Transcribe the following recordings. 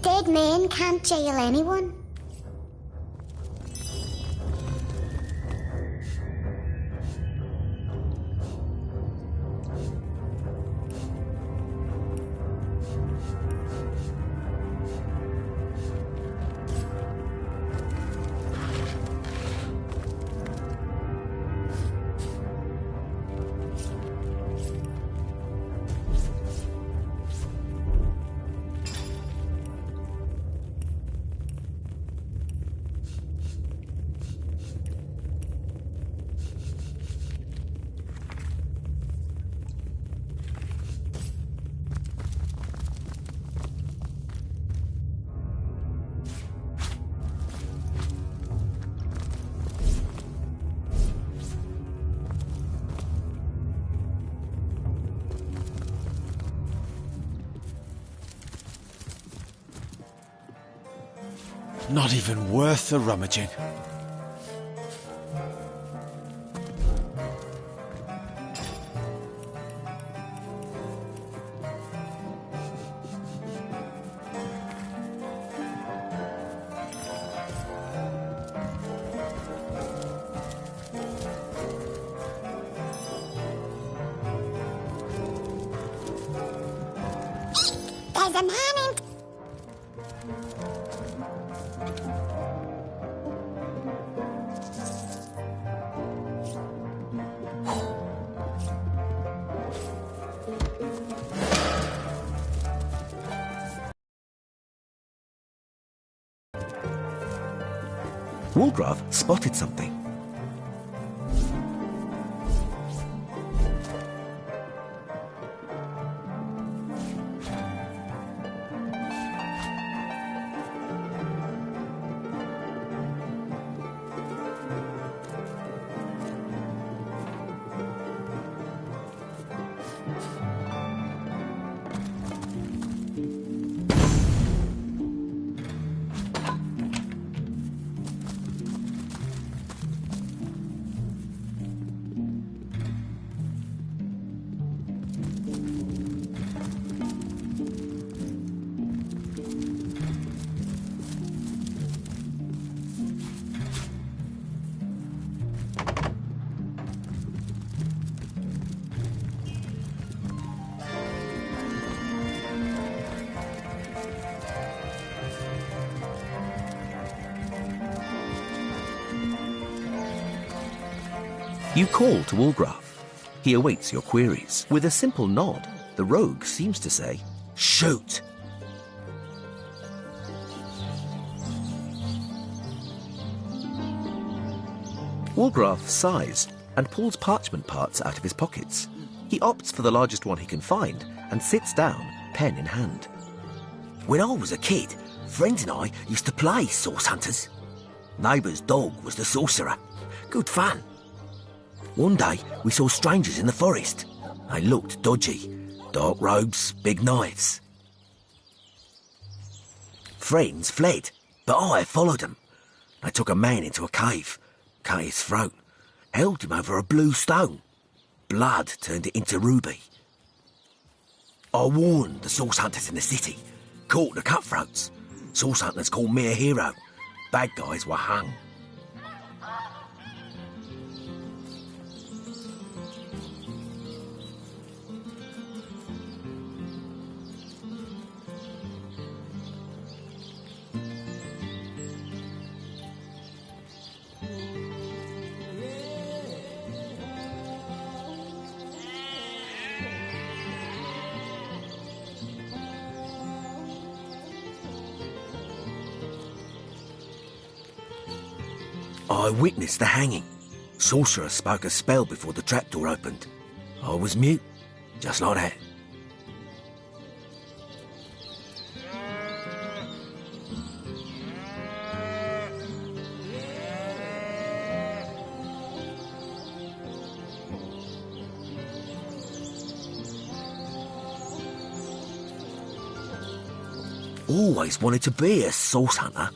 Dead men can't jail anyone. Not even worth the rummaging. There's a man in... Woolgraf spotted something. You call to Woolgraf. He awaits your queries. With a simple nod, the rogue seems to say, "Shoot!" Woolgraf sighs and pulls parchment parts out of his pockets. He opts for the largest one he can find and sits down, pen in hand. When I was a kid, friends and I used to play source hunters. Neighbour's dog was the sorcerer. Good fun. One day, we saw strangers in the forest. They looked dodgy. Dark robes, big knives. Friends fled, but I followed them. They took a man into a cave, cut his throat, held him over a blue stone. Blood turned it into ruby. I warned the source hunters in the city, caught the cutthroats. Source hunters called me a hero. Bad guys were hung. I witnessed the hanging. Sorcerer spoke a spell before the trapdoor opened. I was mute, just like that. Always wanted to be a source hunter,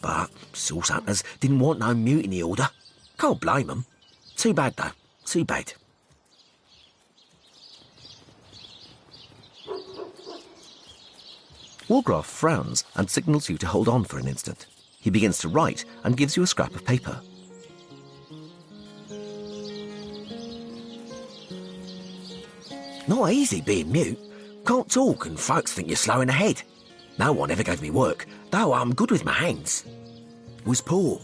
but source hunters didn't want no mutiny order. Can't blame them. Too bad, though. Too bad. Walgraf frowns and signals you to hold on for an instant. He begins to write and gives you a scrap of paper. Not easy being mute. Can't talk and folks think you're slow in the head. No one ever gave me work, though I'm good with my hands. Was poor,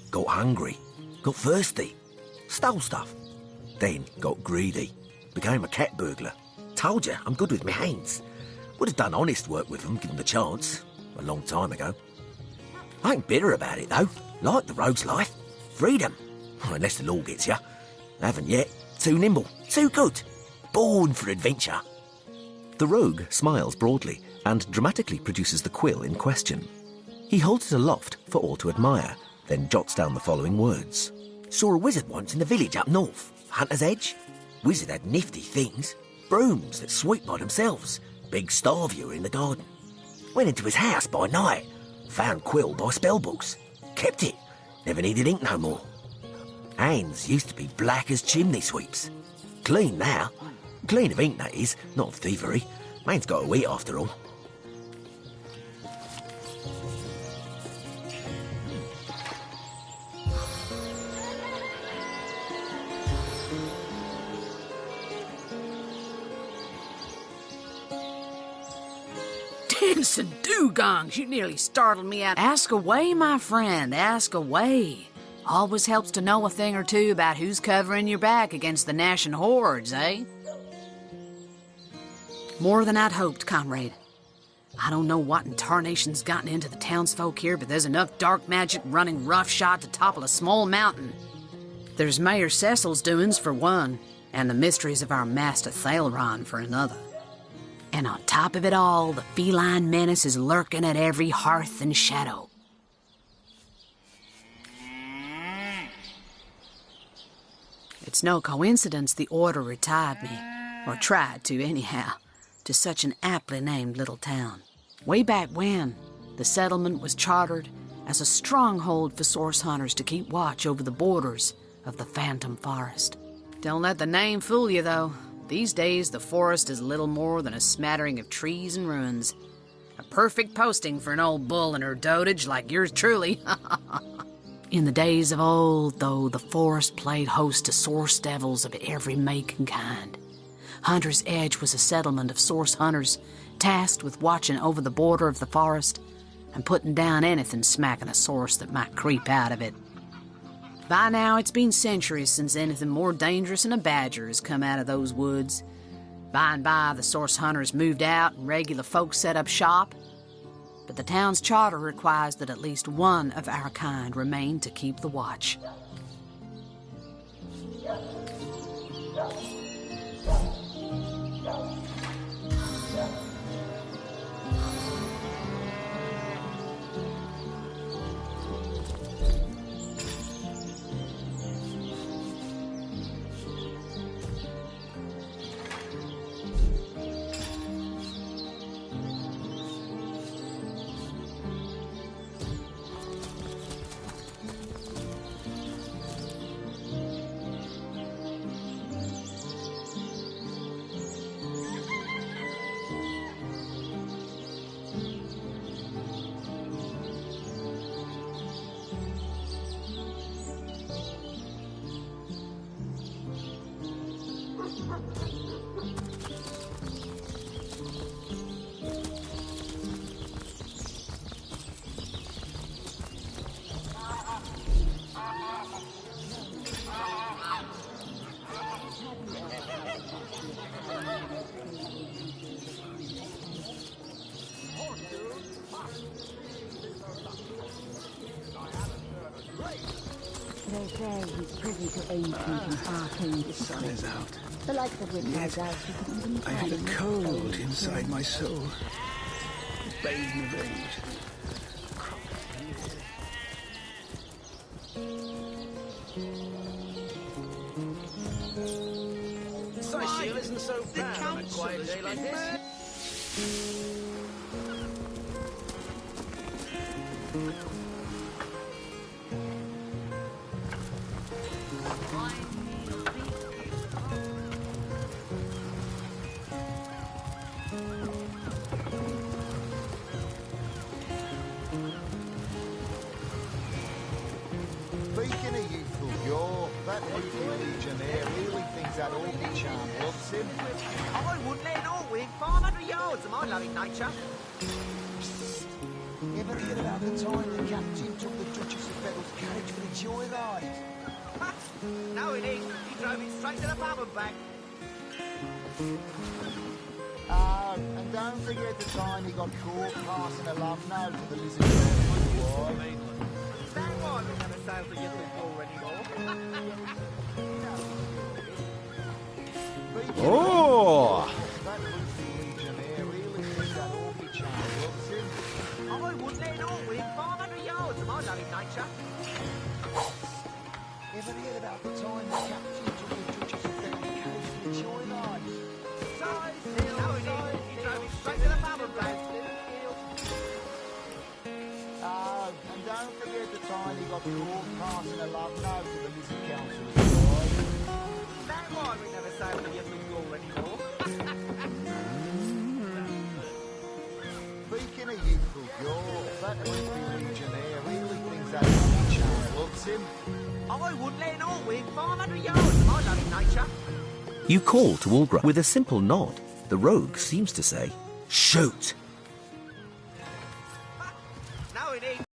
got hungry, got thirsty, stole stuff. Then got greedy, became a cat burglar. Told you, I'm good with my hands. Would have done honest work with them, given the chance, a long time ago. I ain't bitter about it, though. Like the rogue's life. Freedom. Unless the law gets you. Haven't yet. Too nimble. Too good. Born for adventure. The rogue smiles broadly and dramatically produces the quill in question. He holds it aloft for all to admire, then jots down the following words. Saw a wizard once in the village up north, Hunter's Edge. Wizard had nifty things. Brooms that sweep by themselves. Big star viewer in the garden. Went into his house by night. Found quill by spellbooks. Kept it. Never needed ink no more. Hands used to be black as chimney sweeps. Clean now. Clean of ink, that is, not of thievery. Man's got to eat after all. Dancing dugongs, you nearly startled me out. Ask away, my friend, ask away. Always helps to know a thing or two about who's covering your back against the gnashing hordes, eh? More than I'd hoped, comrade. I don't know what in tarnation's gotten into the townsfolk here, but there's enough dark magic running roughshod to topple a small mountain. There's Mayor Cecil's doings for one, and the mysteries of our master Thaleron for another. And on top of it all, the feline menace is lurking at every hearth and shadow. It's no coincidence the Order retired me, or tried to anyhow, to such an aptly named little town. Way back when, the settlement was chartered as a stronghold for source hunters to keep watch over the borders of the Phantom Forest. Don't let the name fool you, though. These days, the forest is little more than a smattering of trees and ruins. A perfect posting for an old bull and her dotage like yours truly. In the days of old, though, the forest played host to source devils of every make and kind. Hunter's Edge was a settlement of source hunters, tasked with watching over the border of the forest and putting down anything smacking a source that might creep out of it. By now, it's been centuries since anything more dangerous than a badger has come out of those woods. By and by, the source hunters moved out and regular folks set up shop. But the town's charter requires that at least one of our kind remain to keep the watch. They say he's privy to ancient and arcane The sun is out. the likes of which no doubt he can even I feel a fathom. cold inside my soul. Bane of age. Sightseeing isn't so bad on a quiet day like this. Legionnaire really thinks that orchid charm loves him. I wouldn't let an orc within 500 yards of my loving nature. Ever hear about the time the captain took the Duchess of Bettle's carriage for the joyride? No, it ain't. He drove it straight to the pub and back. Oh, and don't forget the time he got caught passing a love note to the lizard boy. Is that why we never sail for your floor anymore? Oh! That Legionnaire really thinks that orchid charm loves him. I wouldn't let an orc within 500 yards of my loving nature. Ever hear about the time the captain took the Duchess of Bettle's carriage for the joyride? No, it ain't. He drove it straight to the pub and back. Oh, and don't forget the time he got caught passing a love note to the lizard councillor's boy. Is that why we never sail for your floor anymore? Speaking of youthful jaw, that Legionnaire really thinks that orchid charm loves him. I wouldn't let an orc within 500 yards of my loving nature. You call to Ulgra with a simple nod. The rogue seems to say, "Shoot!" No, it ain't.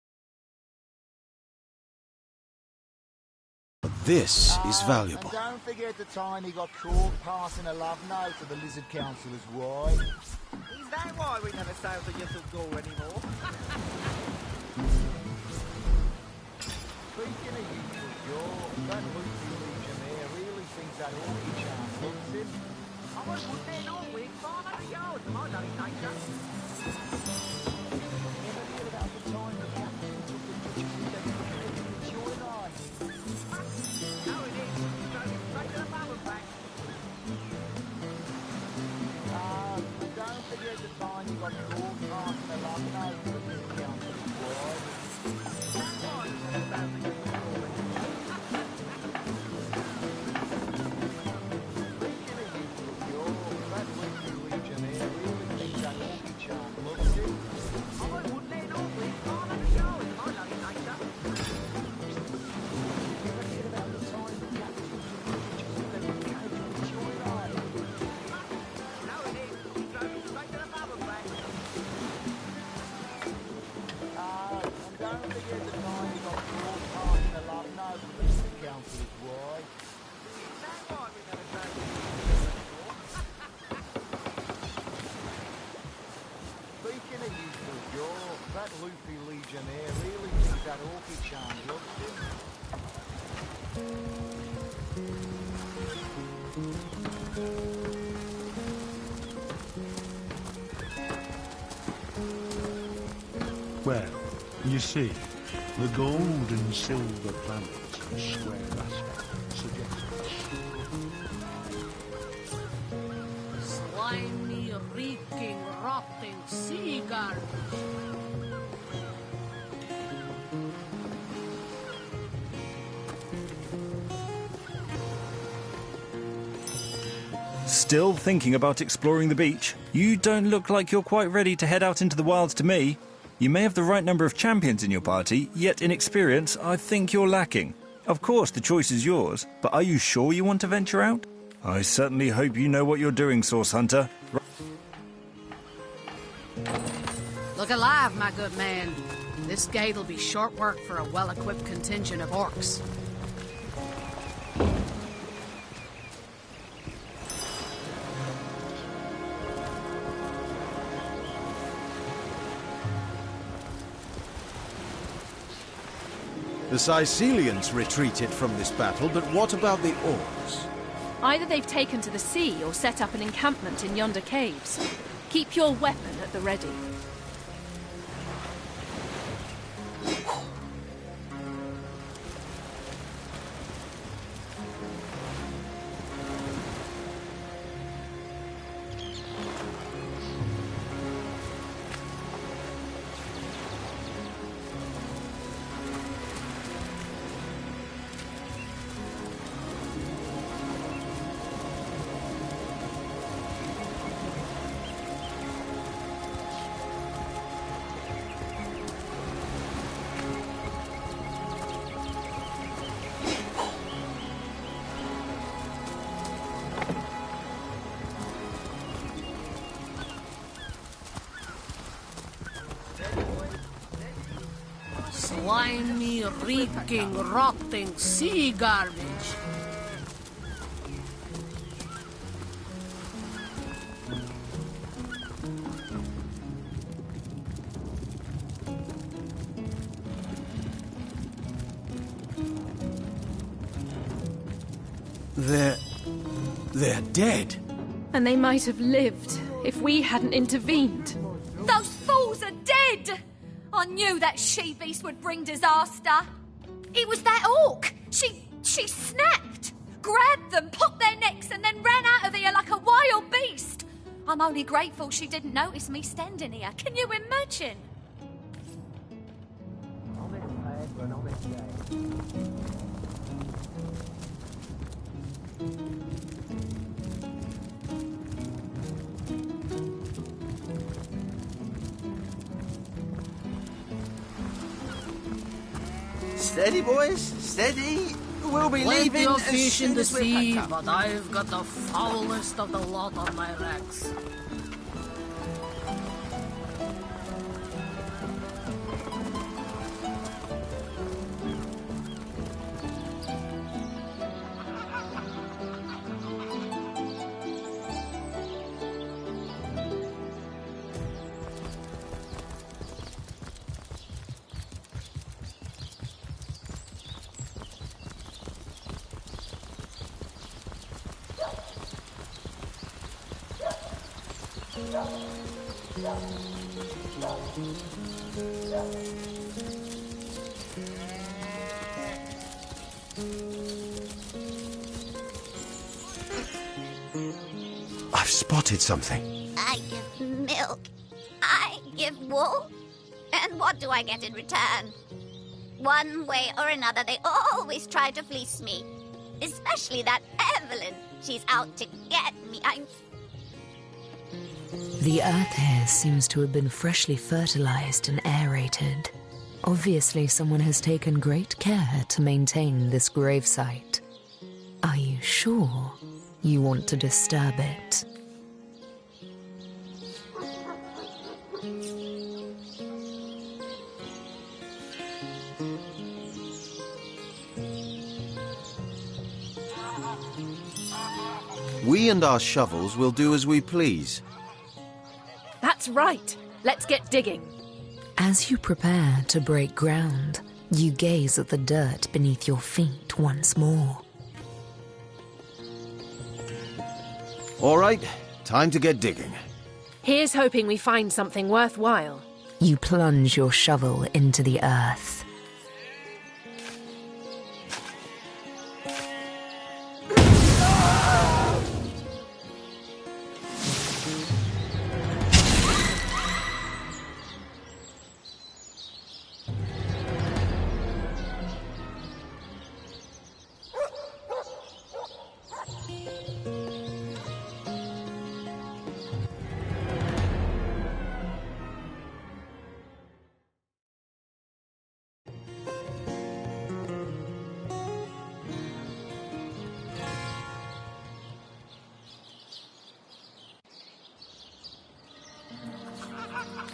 This is valuable. And don't forget the time he got caught passing a love note to the lizard councillor's wife. Is that why we never sail for your floor anymore? Speaking of youthful jaw, that Legionnaire really thinks that orchid charm loves him. I wouldn't let an orc within 500 yards of my loving nature. Ever hear about the time the captain took the Duchess of Bettle's carriage for the joyride? No, it ain't. He drove it straight to the pub and back. Oh, and don't forget the time he got caught passing a love note to the lizard councillor's wife. Speaking of youthful jaw, that loopy Legionnaire really thinks that orchid charm loves him. Well, you see, the gold and silver planets and square aspect suggest Slimy, reeking, rotting sea garbage. Still thinking about exploring the beach? You don't look like you're quite ready to head out into the wilds to me. You may have the right number of champions in your party, yet in experience, I think you're lacking. Of course, the choice is yours, but are you sure you want to venture out? I certainly hope you know what you're doing, Source Hunter. Look alive, my good man. This gate'll be short work for a well-equipped contingent of orcs. The Sicilians retreated from this battle, but what about the orcs? Either they've taken to the sea or set up an encampment in yonder caves. Keep your weapon at the ready. slimy, reeking, rotting sea garbage. They're dead. And they might have lived if we hadn't intervened. Those fools are dead! I knew that she-beast would bring disaster. It was that orc. She snapped, grabbed them, popped their necks, and then ran out of here like a wild beast. I'm only grateful she didn't notice me standing here. Can you imagine? Steady, boys, steady. We'll be Plenty leaving of as fish in soon the as we're sea, packed up. but I've got the foulest of the lot on my racks. I've spotted something. I give milk. I give wool. And what do I get in return? One way or another, they always try to fleece me. Especially that Evelyn. She's out to get me. The earth here seems to have been freshly fertilized and aerated. Obviously, someone has taken great care to maintain this gravesite. Are you sure you want to disturb it? We and our shovels will do as we please. That's right. Let's get digging. As you prepare to break ground, you gaze at the dirt beneath your feet once more. All right, time to get digging. Here's hoping we find something worthwhile. You plunge your shovel into the earth.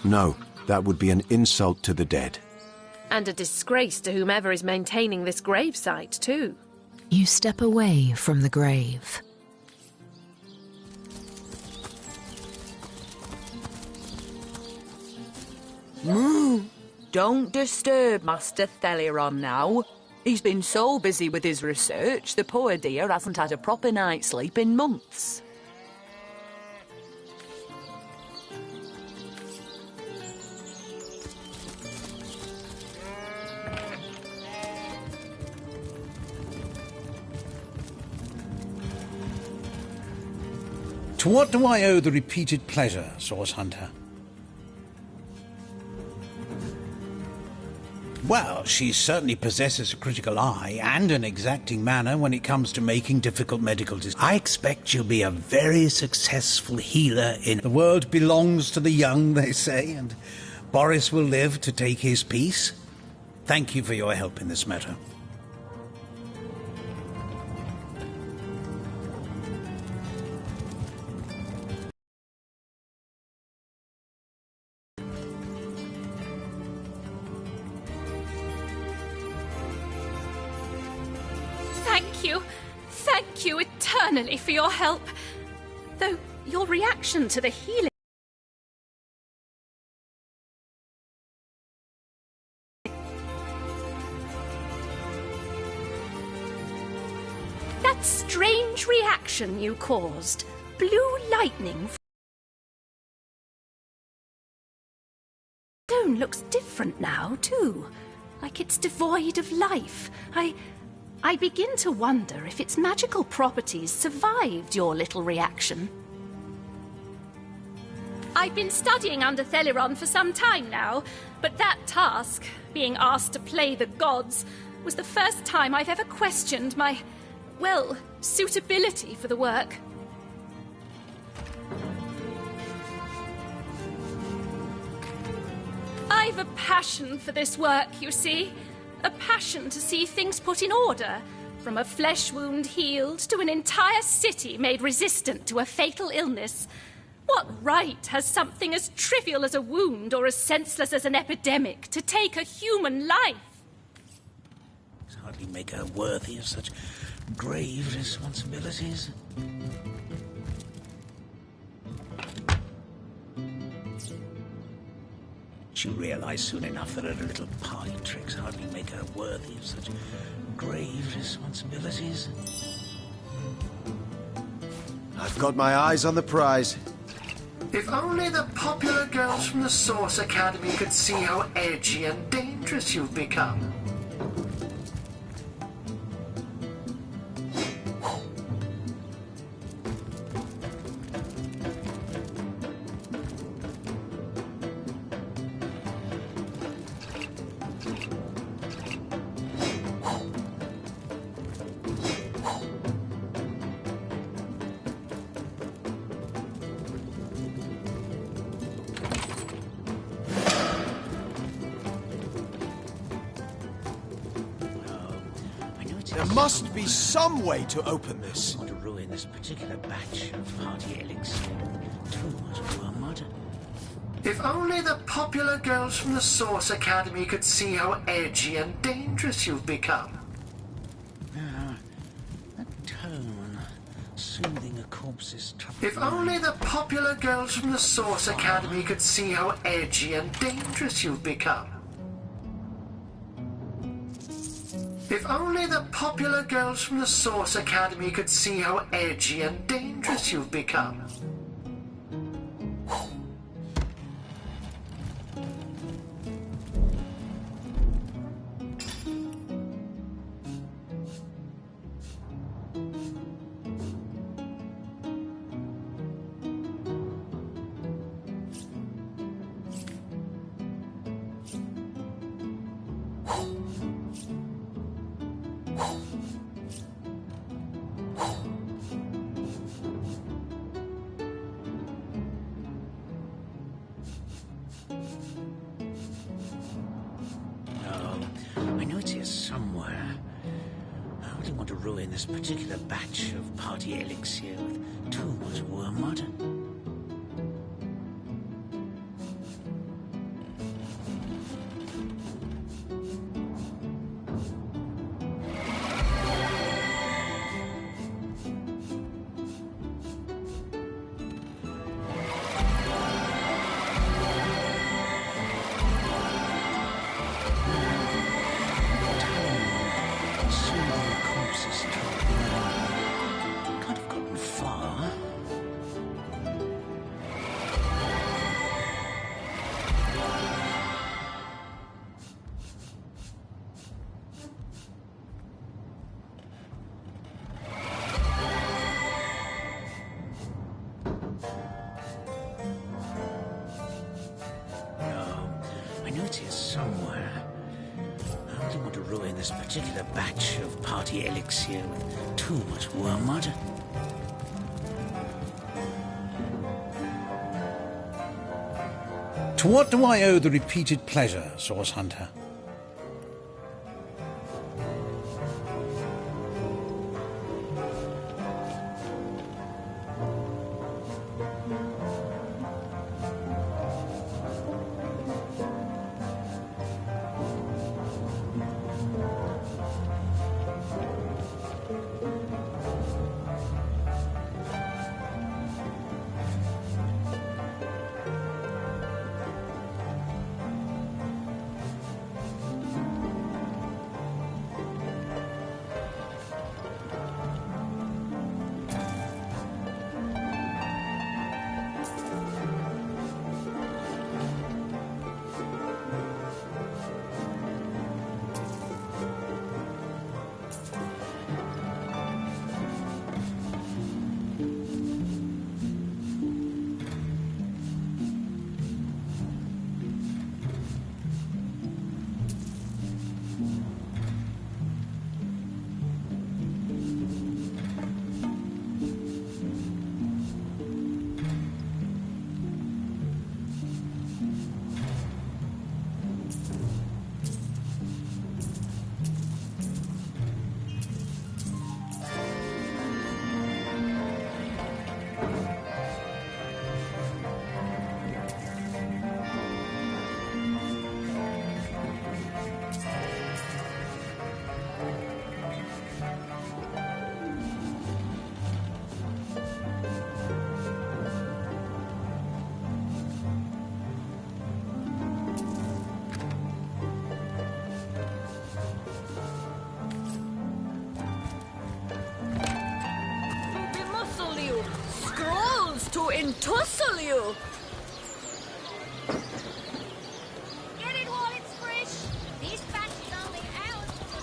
No, that would be an insult to the dead. And a disgrace to whomever is maintaining this gravesite, too. You step away from the grave. Don't disturb Master Theliron now. He's been so busy with his research, the poor dear hasn't had a proper night's sleep in months. To what do I owe the repeated pleasure, Source Hunter? Well, she certainly possesses a critical eye and an exacting manner when it comes to making difficult medical decisions. I expect she'll be a very successful healer in... The world belongs to the young, they say, and Boris will live to take his piece. Thank you for your help in this matter. you. Thank you eternally for your help. Though your reaction to the healing... That strange reaction you caused. Blue lightning... Stone looks different now, too. Like it's devoid of life. I begin to wonder if its magical properties survived your little reaction. I've been studying under Theliron for some time now, but that task, being asked to play the gods, was the first time I've ever questioned my, well, suitability for the work. I've a passion for this work, you see. A passion to see things put in order, from a flesh wound healed to an entire city made resistant to a fatal illness. What right has something as trivial as a wound or as senseless as an epidemic to take a human life? It's hardly make her worthy of such grave responsibilities. She'll realise soon enough that her little party tricks hardly make her worthy of such grave responsibilities. I've got my eyes on the prize. If only the popular girls from the Source Academy could see how edgy and dangerous you've become. There must be some way to open this. I want to ruin this particular batch of party elixir. Too much wormwood. If only the popular girls from the Source Academy could see how edgy and dangerous you've become. That tone, soothing a corpse's trouble. If only the popular girls from the Source Academy could see how edgy and dangerous you've become. If only the popular girls from the Source Academy could see how edgy and dangerous you've become. Ruin this particular batch of party elixir with too much wormwood. This particular batch of party elixir with too much wormwood. To what do I owe the repeated pleasure, Source Hunter? shouting, tussle you! Get it while it's fresh. This batch is only ours for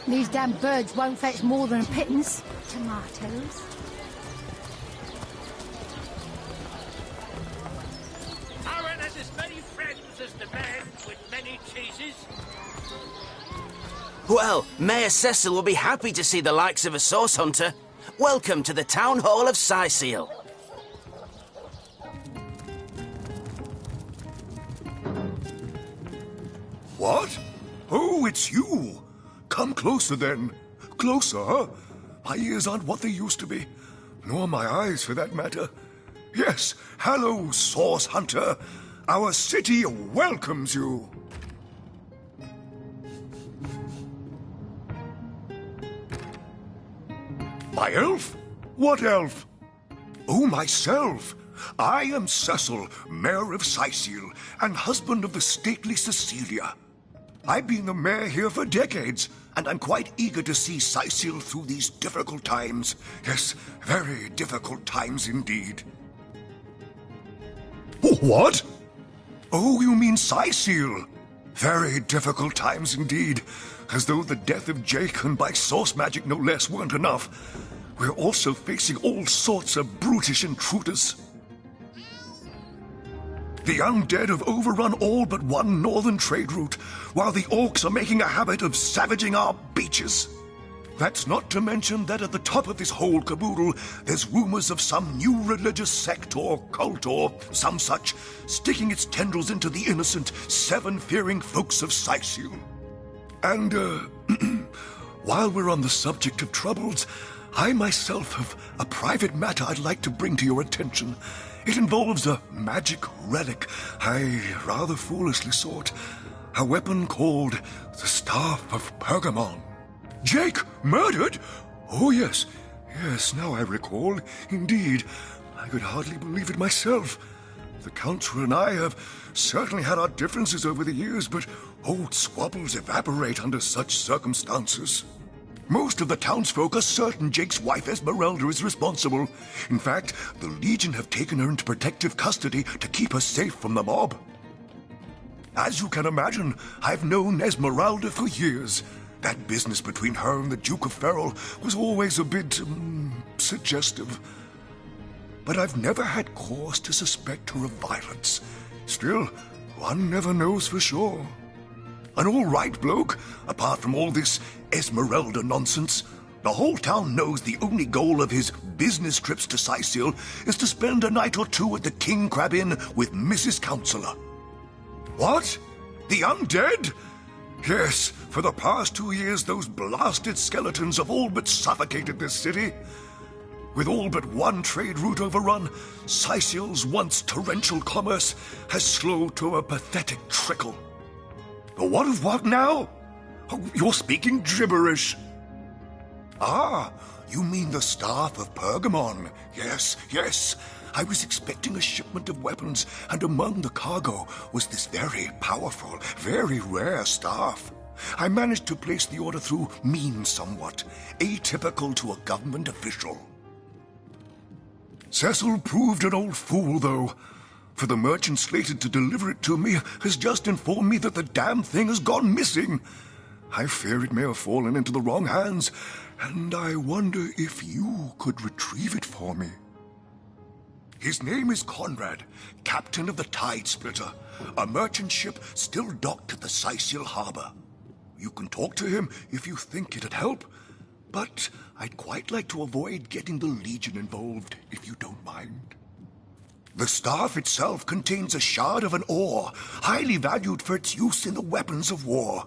the These damn birds won't fetch more than a pittance. Tomatoes. Aaron has as many friends as the man with many cheeses. Well, Mayor Cecil will be happy to see the likes of a source hunter. Welcome to the Town Hall of Sicil. What? Oh, it's you. Come closer, then. Closer, huh? My ears aren't what they used to be. Nor my eyes, for that matter. Yes, hello, Source Hunter. Our city welcomes you. My elf? What elf? Oh, myself. I am Cecil, Mayor of Sicil, and husband of the stately Cecilia. I've been the mayor here for decades, and I'm quite eager to see Sicil through these difficult times. Yes, very difficult times indeed. What? Oh, you mean Sicil? Very difficult times indeed. As though the death of Jake, and by source magic no less, weren't enough. We're also facing all sorts of brutish intruders. The undead have overrun all but one northern trade route, while the orcs are making a habit of savaging our beaches. That's not to mention that at the top of this whole caboodle, there's rumors of some new religious sect or cult or some such sticking its tendrils into the innocent, seven-fearing folks of Sicil. And, while we're on the subject of troubles, I myself have a private matter I'd like to bring to your attention. It involves a magic relic I rather foolishly sought. A weapon called the Staff of Pergamon. Jake, murdered? Oh, yes. Yes, now I recall. Indeed. I could hardly believe it myself. The Council and I have certainly had our differences over the years, but old squabbles evaporate under such circumstances. Most of the townsfolk are certain Jake's wife Esmeralda is responsible. In fact, the Legion have taken her into protective custody to keep her safe from the mob. As you can imagine, I've known Esmeralda for years. That business between her and the Duke of Ferrol was always a bit, suggestive. But I've never had cause to suspect her of violence. Still, one never knows for sure. An all-right bloke, apart from all this Esmeralda nonsense. The whole town knows the only goal of his business trips to Sicil is to spend a night or two at the King Crab Inn with Mrs. Counselor. What? The undead? Yes, for the past 2 years those blasted skeletons have all but suffocated this city. With all but one trade route overrun, Sicil's once torrential commerce has slowed to a pathetic trickle. What of what now? Oh, you're speaking gibberish. Ah, you mean the Staff of Pergamon. Yes, yes. I was expecting a shipment of weapons, and among the cargo was this very powerful, very rare staff. I managed to place the order through means somewhat, atypical to a government official. Cecil proved an old fool, though. For the merchant slated to deliver it to me has just informed me that the damn thing has gone missing. I fear it may have fallen into the wrong hands, and I wonder if you could retrieve it for me. His name is Conrad, captain of the Tide Splitter, a merchant ship still docked at the Sicil harbor. You can talk to him if you think it'd help, but I'd quite like to avoid getting the Legion involved, if you don't mind. The staff itself contains a shard of an ore, highly valued for its use in the weapons of war.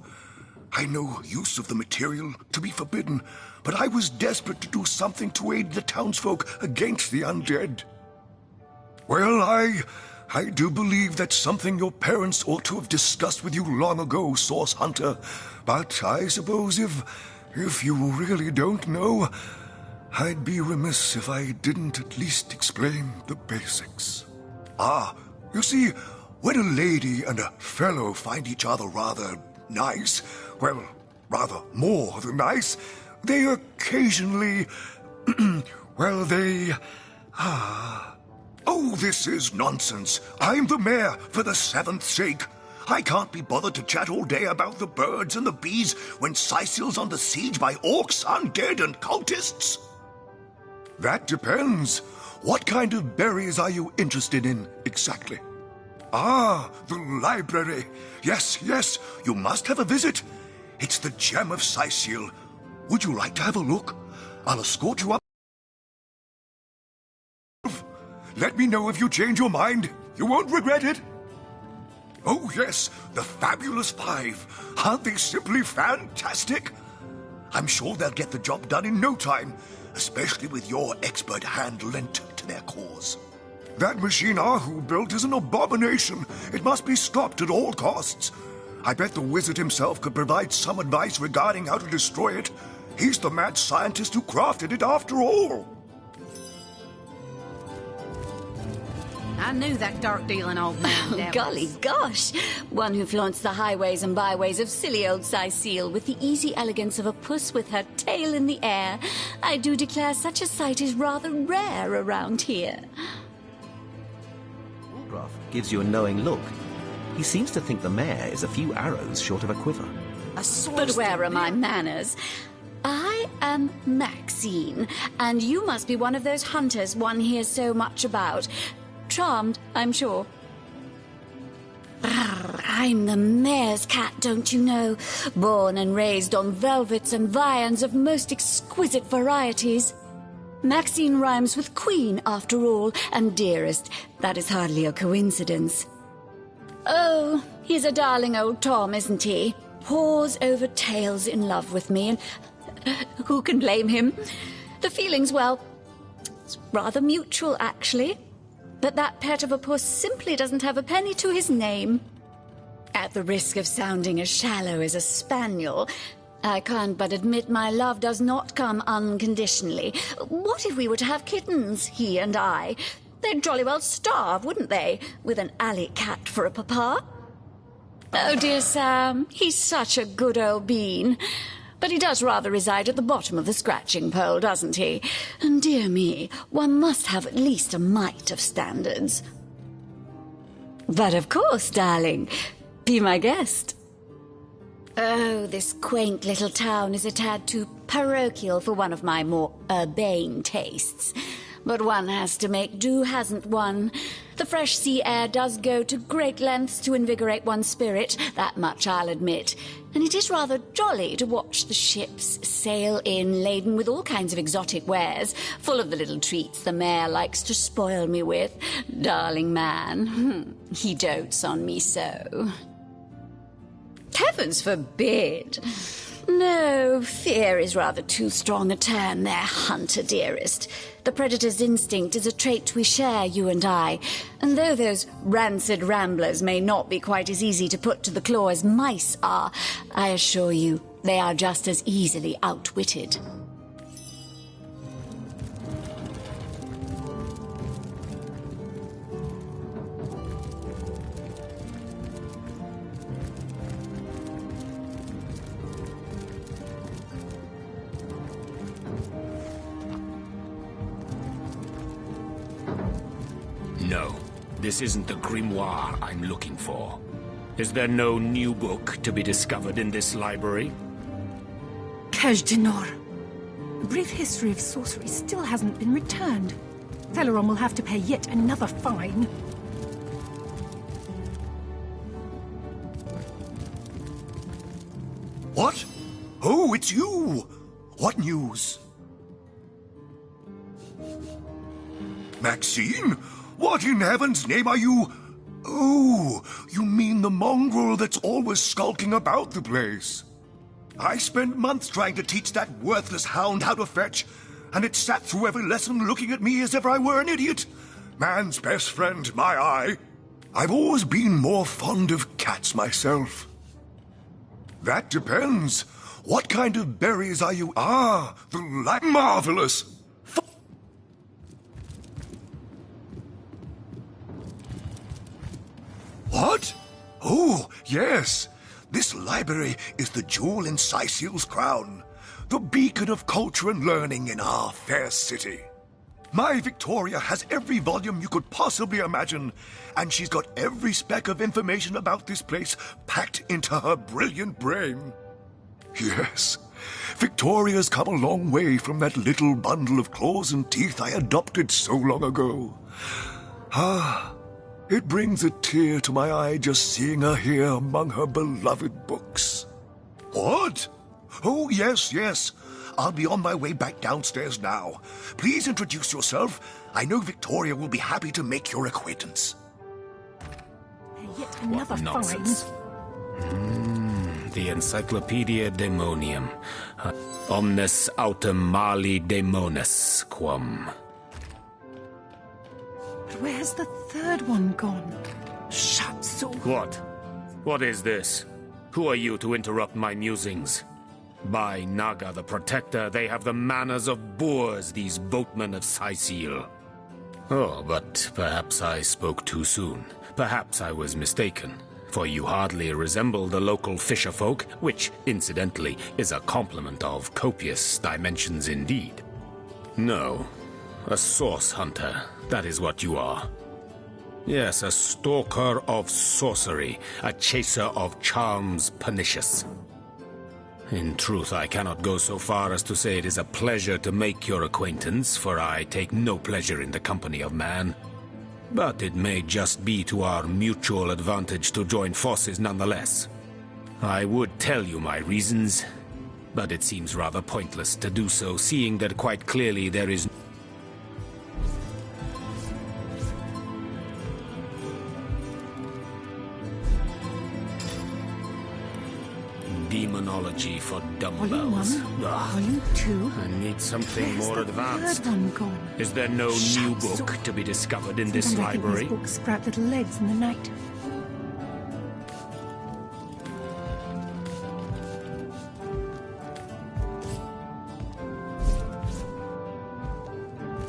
I know use of the material to be forbidden, but I was desperate to do something to aid the townsfolk against the undead. Well, I do believe that's something your parents ought to have discussed with you long ago, Source Hunter. But I suppose if you really don't know, I'd be remiss if I didn't at least explain the basics. Ah, you see, when a lady and a fellow find each other rather nice, well, rather more than nice, they occasionally Well, they... Oh, this is nonsense. I'm the mayor for the 7th sake. I can't be bothered to chat all day about the birds and the bees when Sicil's under siege by orcs, undead, and cultists. That depends. What kind of berries are you interested in, exactly? Ah, the library. Yes, yes, you must have a visit. It's the gem of Sicil. Would you like to have a look? I'll escort you up. Let me know if you change your mind. You won't regret it. Oh, yes, the Fabulous Five. Aren't they simply fantastic? I'm sure they'll get the job done in no time, especially with your expert hand lent to their cause. That machine Ahu built is an abomination. It must be stopped at all costs. I bet the wizard himself could provide some advice regarding how to destroy it. He's the mad scientist who crafted it after all. I knew that dark-dealing old man. Oh, golly gosh! One who flaunts the highways and byways of silly old Sicile with the easy elegance of a puss with her tail in the air. I do declare such a sight is rather rare around here. Waldroff gives you a knowing look. He seems to think the mayor is a few arrows short of a quiver. But where are my manners? I am Maxine, and you must be one of those hunters one hears so much about. Charmed, I'm sure. I'm the mayor's cat, don't you know? Born and raised on velvets and viands of most exquisite varieties. Maxine rhymes with queen, after all, and dearest. That is hardly a coincidence. Oh, he's a darling old Tom, isn't he? Paws over tails in love with me, and who can blame him? The feeling's, well, it's rather mutual, actually. But that pet of a puss simply doesn't have a penny to his name. At the risk of sounding as shallow as a spaniel, I can't but admit my love does not come unconditionally. What if we were to have kittens, he and I? They'd jolly well starve, wouldn't they, with an alley cat for a papa? Oh, dear Sam, he's such a good old bean. But he does rather reside at the bottom of the scratching pole, doesn't he? And dear me, one must have at least a mite of standards. But of course, darling, be my guest. Oh, this quaint little town is a tad too parochial for one of my more urbane tastes. But one has to make do, hasn't one? The fresh sea air does go to great lengths to invigorate one's spirit, that much I'll admit. And it is rather jolly to watch the ships sail in laden with all kinds of exotic wares, full of the little treats the mayor likes to spoil me with. Darling man, he dotes on me so. Heavens forbid! No, fear is rather too strong a term there, hunter dearest. The predator's instinct is a trait we share, you and I. And though those rancid ramblers may not be quite as easy to put to the claw as mice are, I assure you they are just as easily outwitted. No, this isn't the grimoire I'm looking for. Is there no new book to be discovered in this library? Kejdenor. A brief history of sorcery still hasn't been returned. Theleron will have to pay yet another fine. What? Oh, it's you! What news? Maxine? What in heaven's name are you... Oh, you mean the mongrel that's always skulking about the place. I spent months trying to teach that worthless hound how to fetch, and it sat through every lesson looking at me as if I were an idiot. Man's best friend, my eye. I've always been more fond of cats myself. That depends. What kind of berries are you... Ah, marvelous. What? Oh, yes. This library is the jewel in Sicil's crown. the beacon of culture and learning in our fair city. My Victoria has every volume you could possibly imagine, and she's got every speck of information about this place packed into her brilliant brain. Yes, Victoria's come a long way from that little bundle of claws and teeth I adopted so long ago. Ah, it brings a tear to my eye just seeing her here among her beloved books. What? Oh, yes. I'll be on my way back downstairs now. Please introduce yourself. I know Victoria will be happy to make your acquaintance. Yet another What nonsense. The Encyclopedia Daemonium. Omnes autem mali daemonis quam. But where's the third one gone? Shut so. What? What is this? Who are you to interrupt my musings? By Naga the Protector, they have the manners of boors, these boatmen of Sicil. Oh, but perhaps I spoke too soon. Perhaps I was mistaken, for you hardly resemble the local fisherfolk, which, incidentally, is a compliment of copious dimensions indeed. No, a source hunter, that is what you are. Yes, a stalker of sorcery, a chaser of charms pernicious. In truth, I cannot go so far as to say it is a pleasure to make your acquaintance, for I take no pleasure in the company of man. But it may just be to our mutual advantage to join forces nonetheless. I would tell you my reasons, but it seems rather pointless to do so, seeing that quite clearly there is demonology for dumbbells. Volume 1, Volume 2. I need something more advanced. The third one gone? Is there no new book to be discovered in this Sometimes library? I think these books sprout little legs in the night.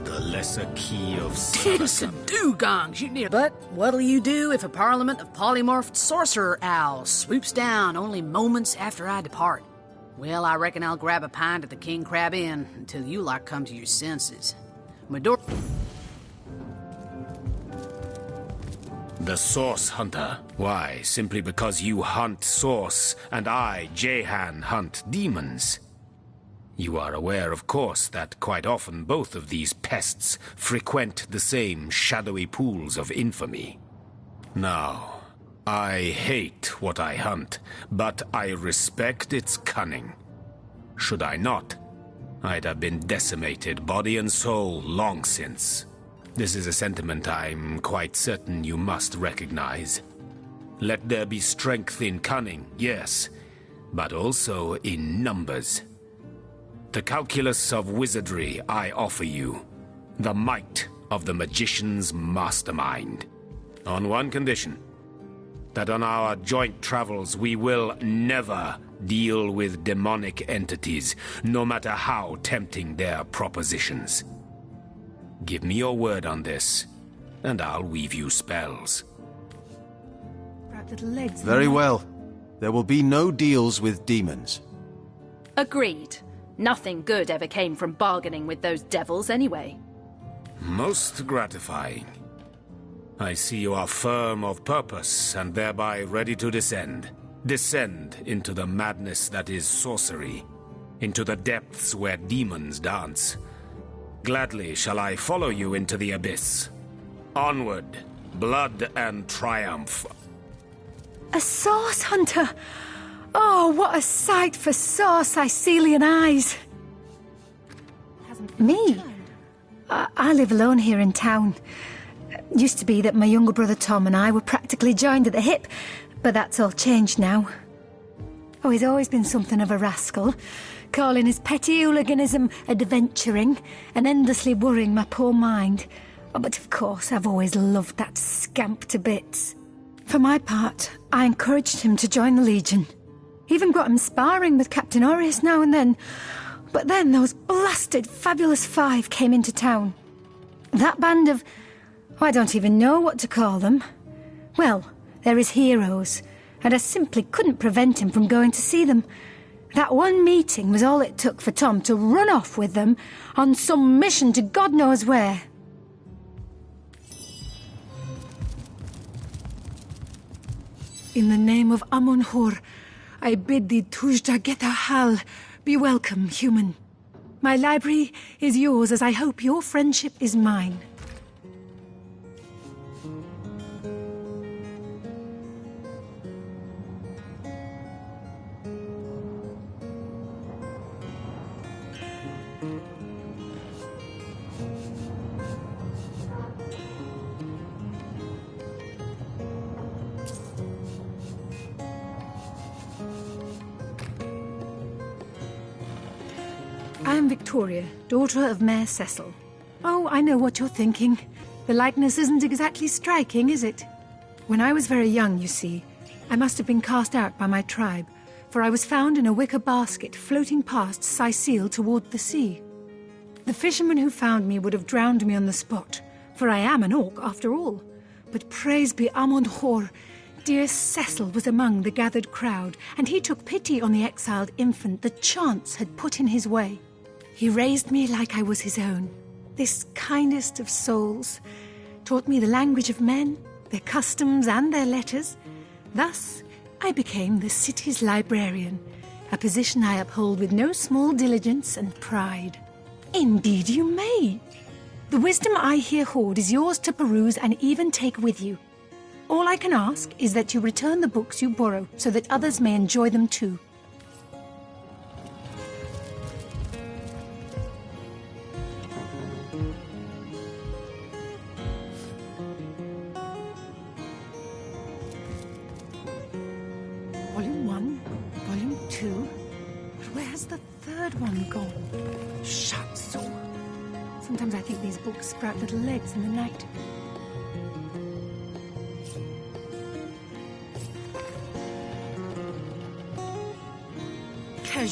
The Lesser Key of It's a dugong, you near. But what'll you do if a parliament of polymorphed sorcerer owls swoops down only moments after I depart? Well, I reckon I'll grab a pint at the King Crab Inn until you lot come to your senses. The Source Hunter. Why, simply because you hunt source, and I, Jehan, hunt demons. You are aware, of course, that quite often both of these pests frequent the same shadowy pools of infamy. Now, I hate what I hunt, but I respect its cunning. Should I not, I'd have been decimated, body and soul, long since. This is a sentiment I'm quite certain you must recognize. Let there be strength in cunning, yes, but also in numbers. The calculus of wizardry I offer you. The might of the magician's mastermind. On one condition. That on our joint travels we will never deal with demonic entities, no matter how tempting their propositions. Give me your word on this, and I'll weave you spells. Very well. There will be no deals with demons. Agreed. Nothing good ever came from bargaining with those devils anyway. Most gratifying. I see you are firm of purpose, and thereby ready to descend. Descend into the madness that is sorcery, into the depths where demons dance. Gladly shall I follow you into the abyss. Onward, blood and triumph. A source hunter! Oh, what a sight for sore Sicilian eyes! Me? I live alone here in town. Used to be that my younger brother Tom and I were practically joined at the hip, but that's all changed now. Oh, he's always been something of a rascal, calling his petty hooliganism adventuring and endlessly worrying my poor mind. Oh, but of course, I've always loved that scamp to bits. For my part, I encouraged him to join the Legion. Even got him sparring with Captain Aureus now and then. But then those blasted Fabulous Five came into town. That band of... I don't even know what to call them. Well, they're his heroes, and I simply couldn't prevent him from going to see them. That one meeting was all it took for Tom to run off with them on some mission to God knows where. In the name of Amun-Hor, I bid thee Tujda Geta-Hal, be welcome, human. My library is yours, as I hope your friendship is mine. I am Victoria, daughter of Mayor Cecil. Oh, I know what you're thinking. The likeness isn't exactly striking, is it? When I was very young, you see, I must have been cast out by my tribe, for I was found in a wicker basket floating past Sicile toward the sea. The fisherman who found me would have drowned me on the spot, for I am an orc after all. But praise be Amun-Hor, dear Cecil was among the gathered crowd, and he took pity on the exiled infant that chance had put in his way. He raised me like I was his own, this kindest of souls, taught me the language of men, their customs and their letters. Thus, I became the city's librarian, a position I uphold with no small diligence and pride. Indeed you may. The wisdom I here hoard is yours to peruse and even take with you. All I can ask is that you return the books you borrow so that others may enjoy them too. Volume 1, Volume 2. But where's the third one gone? Shut so. Sometimes I think these books sprout little legs in the night.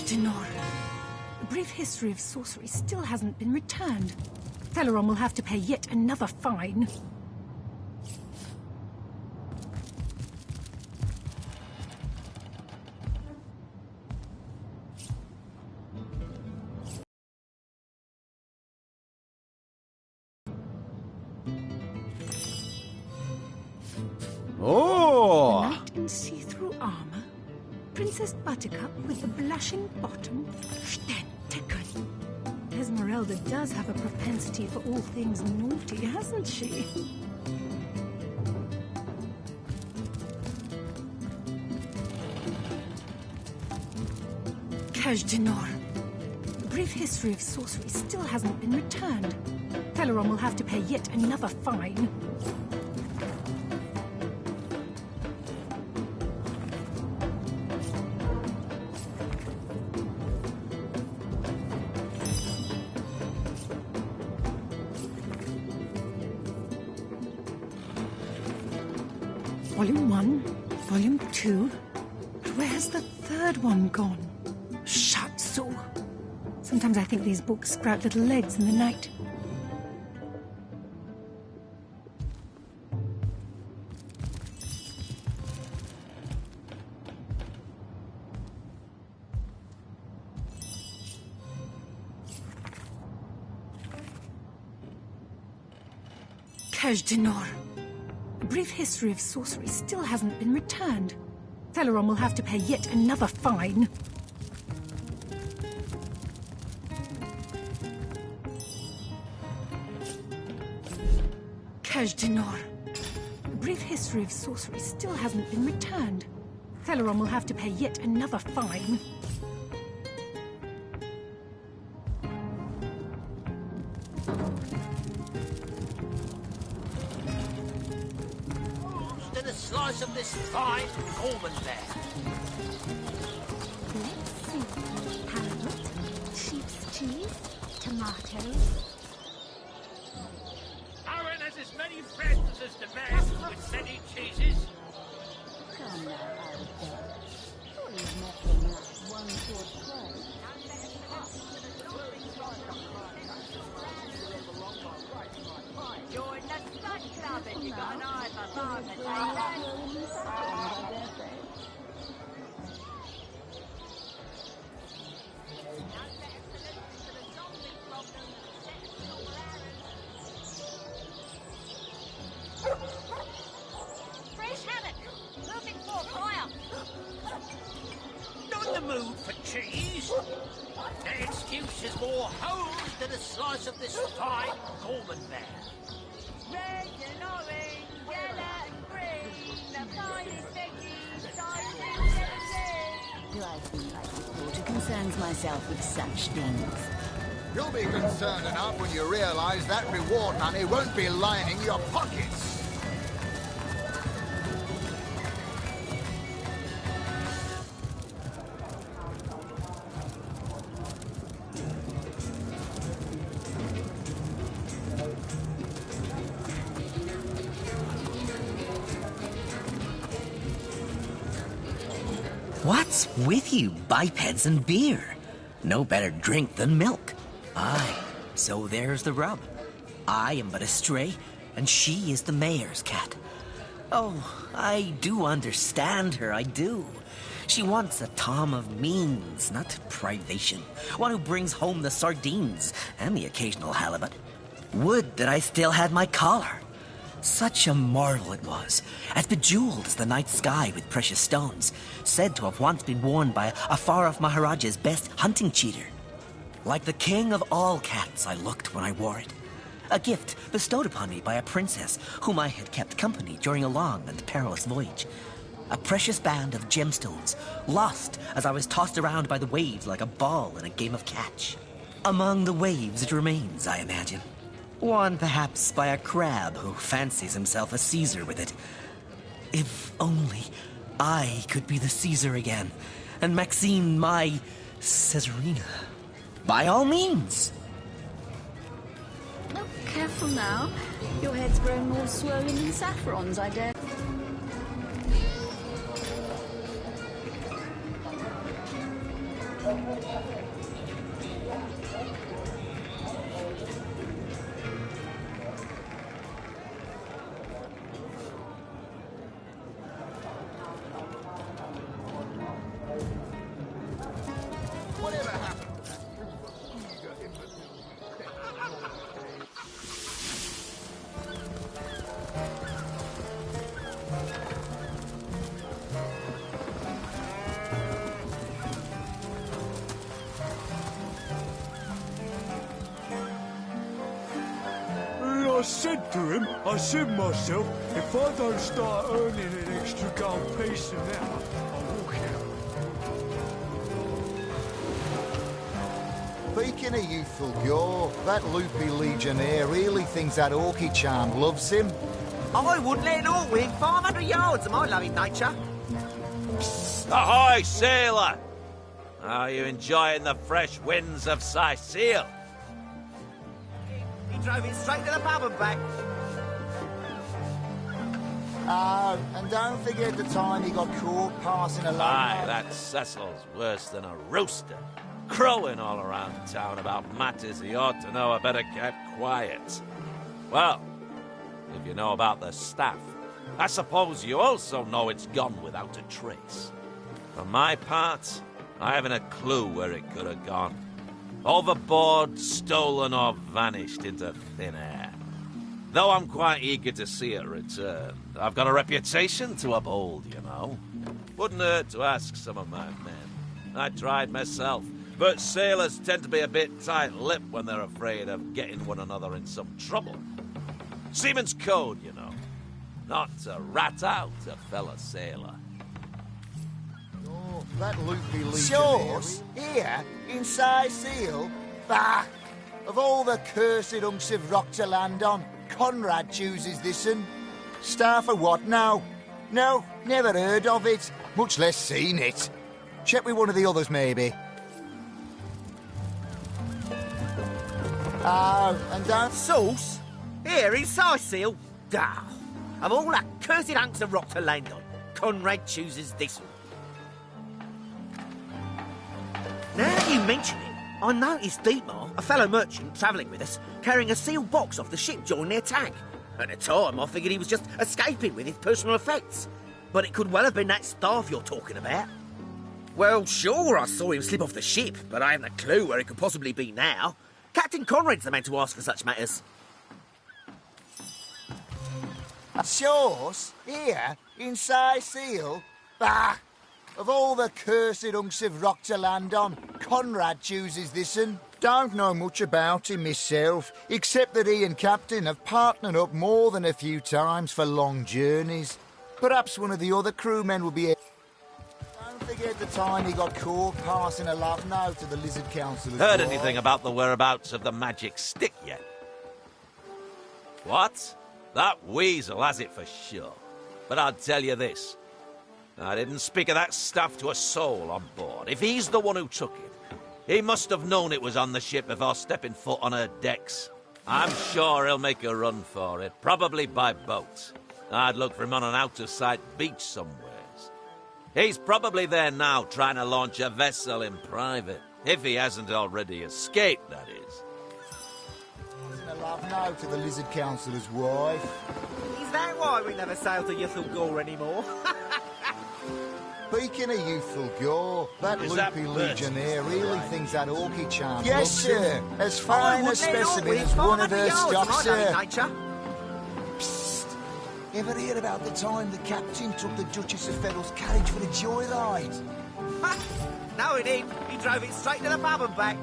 Dinor. A brief history of sorcery still hasn't been returned. Theleron will have to pay yet another fine. Oh! A knight in see-through armor. Princess Buttercup with the blushing bottom. Stenteken. Esmeralda does have a propensity for all things naughty, hasn't she? Dinor. A brief history of sorcery still hasn't been returned. Theleron will have to pay yet another fine. Volume 1, Volume 2. But where's the third one gone? Shut so. Sometimes I think these books sprout little legs in the night. Dinor. A brief history of sorcery still hasn't been returned. Theleron will have to pay yet another fine. Dinor. A brief history of sorcery still hasn't been returned. Theleron will have to pay yet another fine. Then a slice of this fine almond there. Let's see. Halibut, sheep's cheese, tomatoes. Aaron has as many friends as the man with many cheeses. Come now, Halibut. Surely you've met him like one good play. Join the Stud Club if you got an eye for bargains, eh, mood for cheese. The excuse is more holes than a slice of this fine Gorman bear. Red and orange, yellow and green, the finest veggies, sizes 17. Do I seem like a sort who concerns myself with such things? You'll be concerned enough when you realise that reward money won't be lining your pockets. What's with you, bipeds and beer? No better drink than milk. Aye, so there's the rub. I am but a stray, and she is the mayor's cat. Oh, I do understand her, I do. She wants a Tom of means, not privation. One who brings home the sardines and the occasional halibut. Would that I still had my collar. Such a marvel it was, as bejewelled as the night sky with precious stones, said to have once been worn by a far-off Maharaja's best hunting cheater. Like the king of all cats I looked when I wore it. A gift bestowed upon me by a princess whom I had kept company during a long and perilous voyage. A precious band of gemstones, lost as I was tossed around by the waves like a ball in a game of catch. Among the waves it remains, I imagine. Worn perhaps by a crab who fancies himself a Caesar with it. If only I could be the Caesar again, and Maxine my Caesarina. By all means. Oh, careful now. Your head's grown more swollen than saffron's, I dare. Whatever happened? I said to him, I said myself, if I don't start earning an extra gold piece an hour, I'll walk out. Speaking of youthful gore, that loopy legionnaire really thinks that orky charm loves him. I wouldn't let an orc within 500 yards of my loving nature. Ahoy, sailor! Are you enjoying the fresh winds of Sicile? He drove it straight to the pub and back. Oh, and don't forget the time he got caught passing along. Aye, that Cecil's worse than a rooster. Crowing all around town about matters he ought to know are better kept quiet. Well, if you know about the staff, I suppose you also know it's gone without a trace. For my part, I haven't a clue where it could have gone. Overboard, stolen, or vanished into thin air. Though I'm quite eager to see it return, I've got a reputation to uphold, you know. Wouldn't hurt to ask some of my men. I tried myself, but sailors tend to be a bit tight-lipped when they're afraid of getting one another in some trouble. Seaman's code, you know. Not to rat out a fellow sailor. Oh, that loopy legionnaire. Shores? Here? In Sicile? Bah! Of all the cursed hunks of rock to land on, Conrad chooses this one. Star for what now? No, never heard of it, much less seen it. Check with one of the others, maybe. Oh, and don't... Sauce? Here in Sicile? Ah, of all that cursed hunks of rock to land on, Conrad chooses this one. Now that you mention it, I noticed Dietmar, a fellow merchant travelling with us, carrying a sealed box off the ship during their tag. At the time, I figured he was just escaping with his personal effects. But it could well have been that staff you're talking about. Well, sure, I saw him slip off the ship, but I haven't a clue where he could possibly be now. Captain Conrad's the man to ask for such matters. Shores? Here? In Sicile? Bah! Of all the cursed hunks of rock to land on, Conrad chooses this one. Don't know much about him myself, except that he and Captain have partnered up more than a few times for long journeys. Perhaps one of the other crewmen will be... Don't forget the time he got caught passing a love note to the Lizard Council. Heard anything about the whereabouts of the magic stick yet? What? That weasel has it for sure. But I'll tell you this. I didn't speak of that stuff to a soul on board. If he's the one who took it, he must have known it was on the ship before stepping foot on her decks. I'm sure he'll make a run for it, probably by boat. I'd look for him on an out-of-sight beach somewheres. He's probably there now, trying to launch a vessel in private. If he hasn't already escaped, that is. A love note to the Lizard Councillor's wife. Is that why we never sail to Youthful Gore anymore? Speaking of youthful gore, that Is loopy that legionnaire really thinks that orky charm. Yes, looks sir. him. As fine a specimen as one of her stock, sir. Psst. Ever hear about the time the captain took the Duchess of Fennel's carriage for a joyride? No, he didn't. He drove it straight to the pub and back.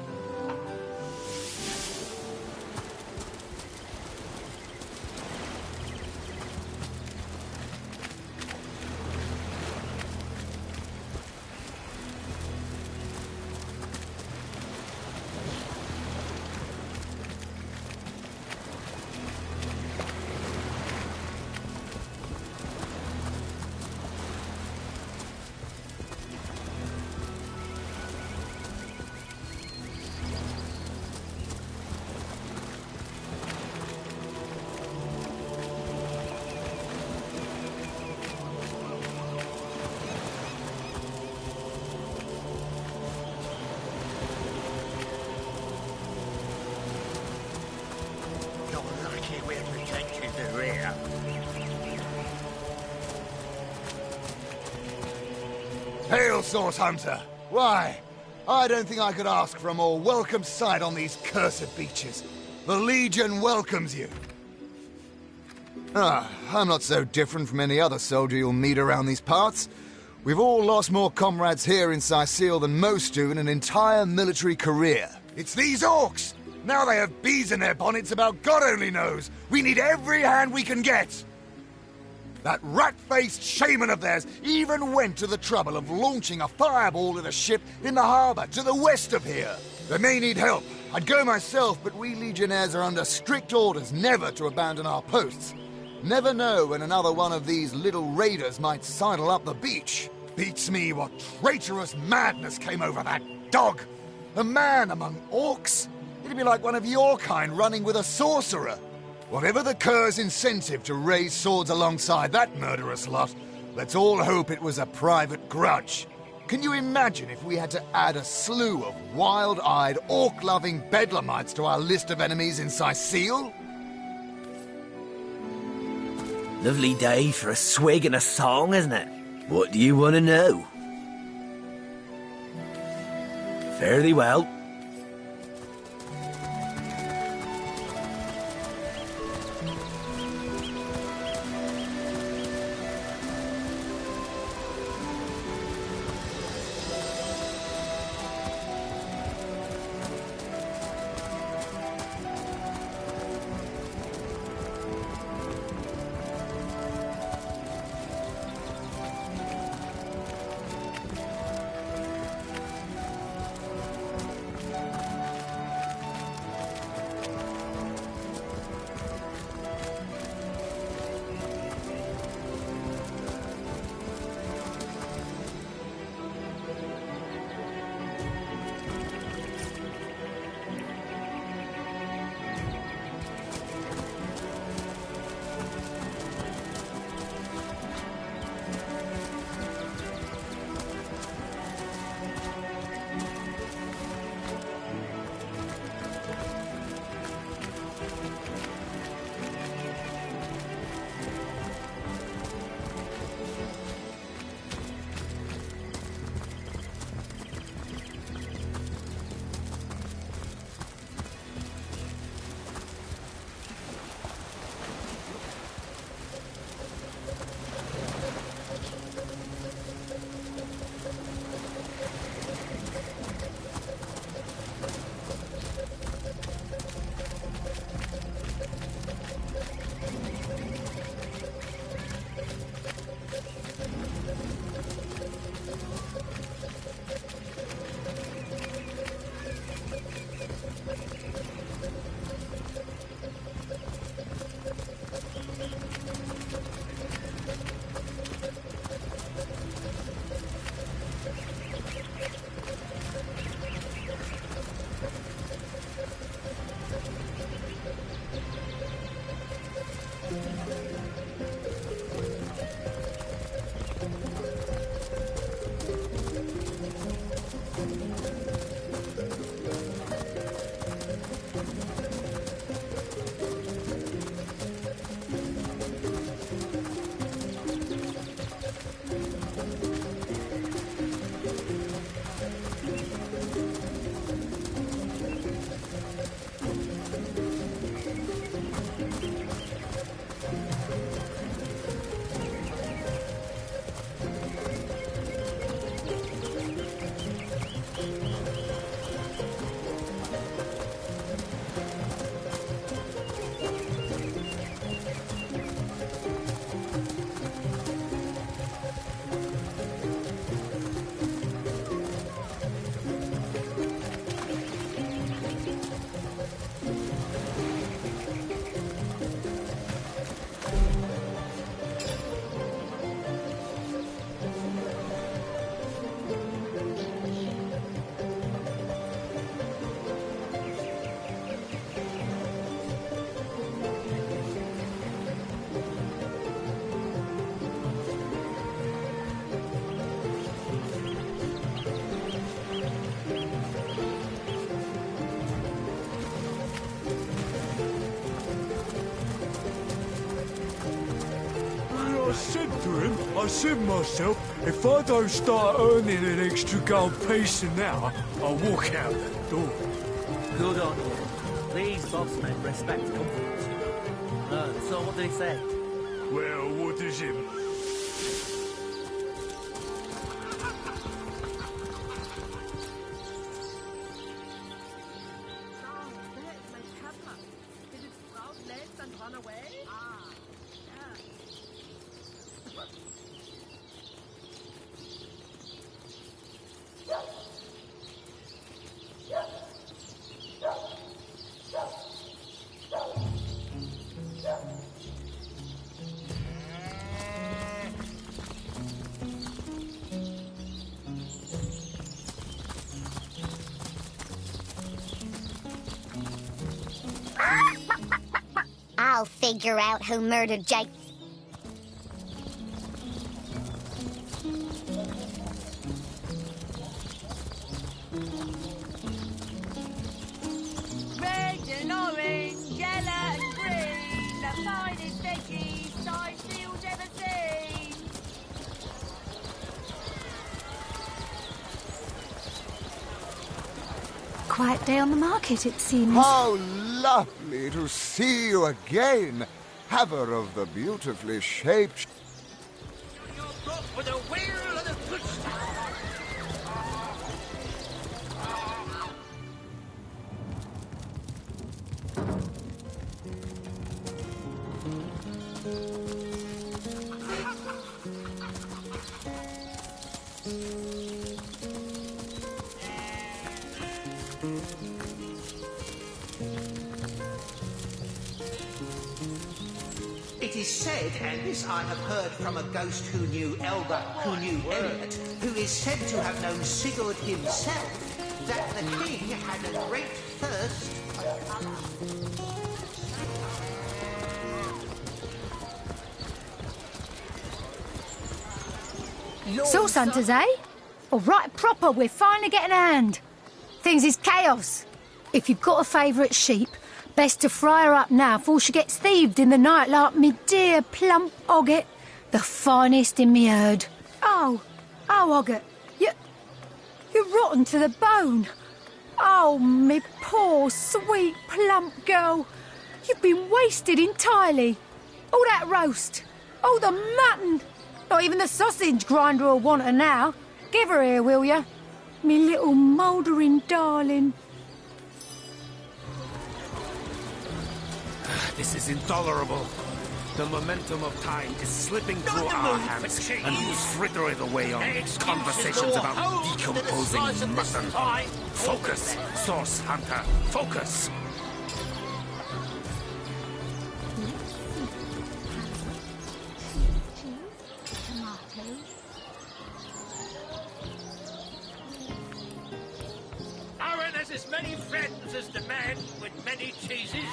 Hail, Source Hunter! Why, I don't think I could ask for a more welcome sight on these cursed beaches. The Legion welcomes you. I'm not so different from any other soldier you'll meet around these parts. We've all lost more comrades here in Sicile than most do in an entire military career. It's these orcs! Now they have bees in their bonnets about God only knows. We need every hand we can get. That rat-faced shaman of theirs even went to the trouble of launching a fireball at a ship in the harbour to the west of here. They may need help. I'd go myself, but we legionnaires are under strict orders never to abandon our posts. Never know when another one of these little raiders might sidle up the beach. Beats me what traitorous madness came over that dog. A man among orcs? It'd be like one of your kind running with a sorcerer. Whatever the cur's incentive to raise swords alongside that murderous lot, let's all hope it was a private grudge. Can you imagine if we had to add a slew of wild-eyed, orc-loving bedlamites to our list of enemies in Sicile? Lovely day for a swig and a song, isn't it? What do you want to know? Fare thee well. said myself, if I don't start earning an extra gold piece an hour, I'll walk out that door. Good on you. These boss men respect comfort. So what did he say? Well, what does it... I'll figure out who murdered Jake. Red and orange, yellow and green, the finest veggies Sightfield's ever seen. Quiet day on the market, it seems. How lovely to see you again, haver of the beautifully shaped... With a wheel and a good It is said, and this I have heard from a ghost who knew Elba, who knew Elliot, who is said to have known Sigurd himself, that the king had a great thirst for colour. Source hunters, eh? All right, proper, we're finally getting a hand. Things is chaos. If you've got a favourite sheep, best to fry her up now before she gets thieved in the night like me dear plump Ogget, the finest in me herd. Oh, Ogget, you're rotten to the bone. Oh, me poor, sweet, plump girl. You've been wasted entirely. All that roast, all the mutton. Not even the sausage grinder will want her now. Give her here, will you? Me little mouldering darling. This is intolerable. The momentum of time is slipping through our hands, and you fritter it away on conversations about decomposing mutton. Focus, Source Hunter, focus! Aaron has as many friends as the man with many cheeses.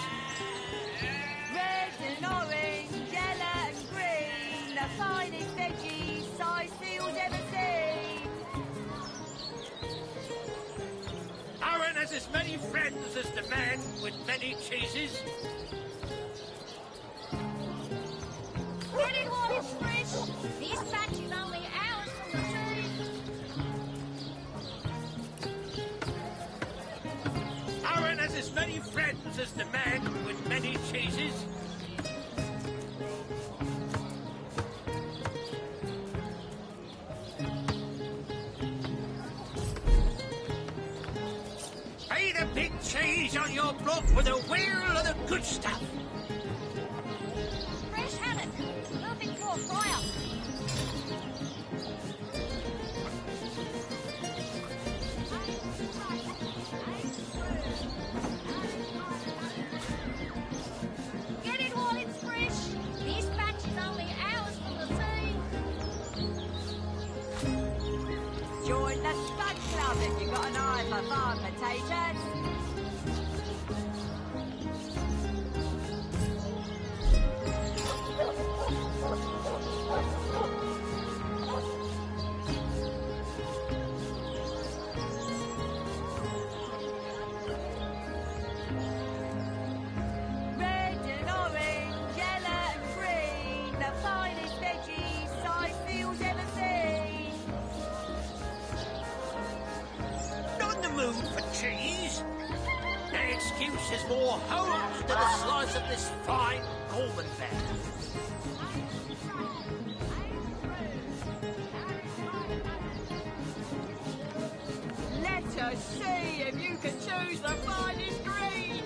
Red and orange, yellow and green, the finest veggies Sightfield's ever seen. Aaron has as many friends as the man with many cheeses. Get it while it's fresh. This batch is only hours from the tree. Aaron has as many friends as the man with many cheeses. Pay the big cheese on your block with a wheel of the good stuff. Fresh haddock, perfect for a fryer. Get it while it's fresh. This batch is only hours from the sea. Join the Stud Club if you got an eye for farm potatoes. Red and orange, yellow and green, the finest veggies Sightfield's excuse is more holes than a slice of this fine golden fare. Let us see if you can choose the finest green.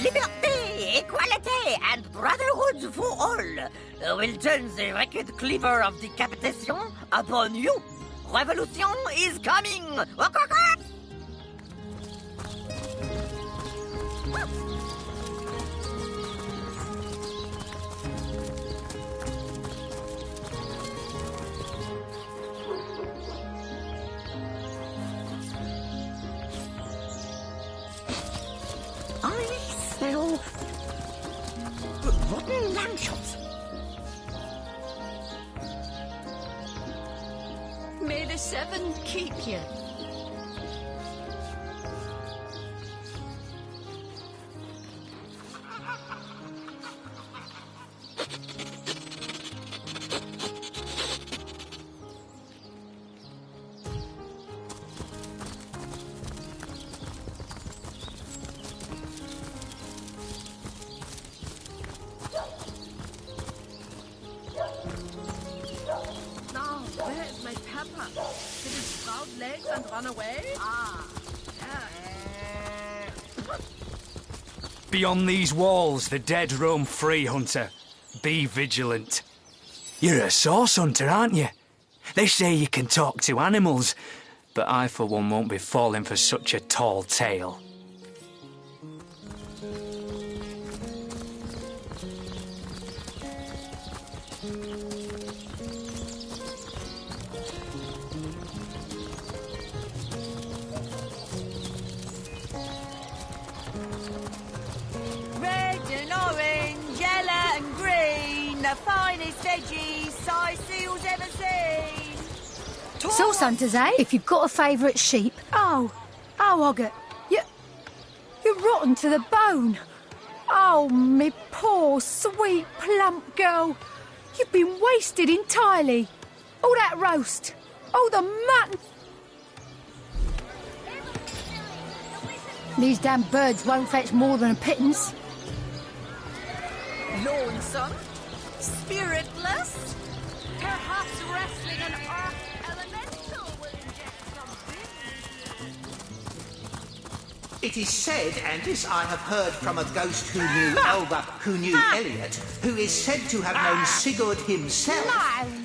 Liberté, equality, and brotherhood for all will turn the wicked cleaver of decapitation upon you. Revolution is coming! I smell rotten lamb chops. May the seven keep you. Now, where is my pepper? Did it sprout legs and run away? Ah, Beyond these walls, the dead roam free, Hunter. Be vigilant. You're a source hunter, aren't you? They say you can talk to animals, but I, for one, won't be falling for such a tall tale. red and orange, yellow and green, the finest veggies size seals ever seen. Sauce hunters, eh? If you've got a favourite sheep. Oh, Hoggett, you're rotten to the bone. Oh, me poor, sweet, plump girl. You've been wasted entirely. All that roast, all the mutton. These damn birds won't fetch more than a pittance. Lonesome, spiritless, perhaps wrestling an earth elemental will inject some It is said, and this I have heard from a ghost who knew Elba, who knew Elliot, who is said to have known Sigurd himself,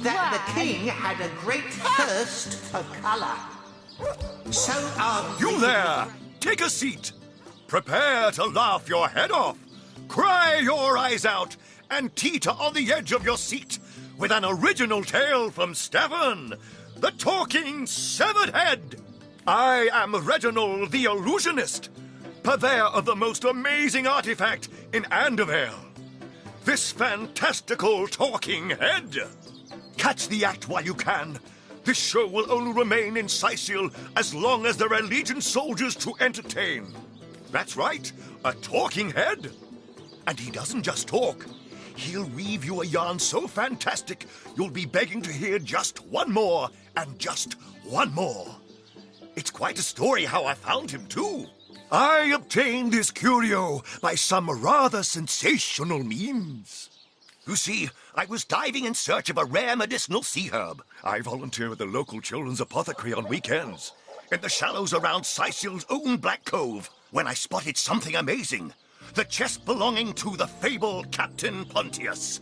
that the king had a great thirst for colour. So are You there! Take a seat. Prepare to laugh your head off, cry your eyes out, and teeter on the edge of your seat with an original tale from Stefan, the talking severed head. I am Reginald the Illusionist, purveyor of the most amazing artifact in Andevale. This fantastical talking head. Catch the act while you can. This show will only remain in Sicil as long as there are Legion soldiers to entertain. That's right, a talking head. And he doesn't just talk. He'll weave you a yarn so fantastic, you'll be begging to hear just one more, and just one more. It's quite a story how I found him, too. I obtained this curio by some rather sensational means. You see, I was diving in search of a rare medicinal sea herb. I volunteer at the local children's apothecary on weekends, in the shallows around Sicil's own Black Cove, when I spotted something amazing. The chest belonging to the fabled Captain Pontius.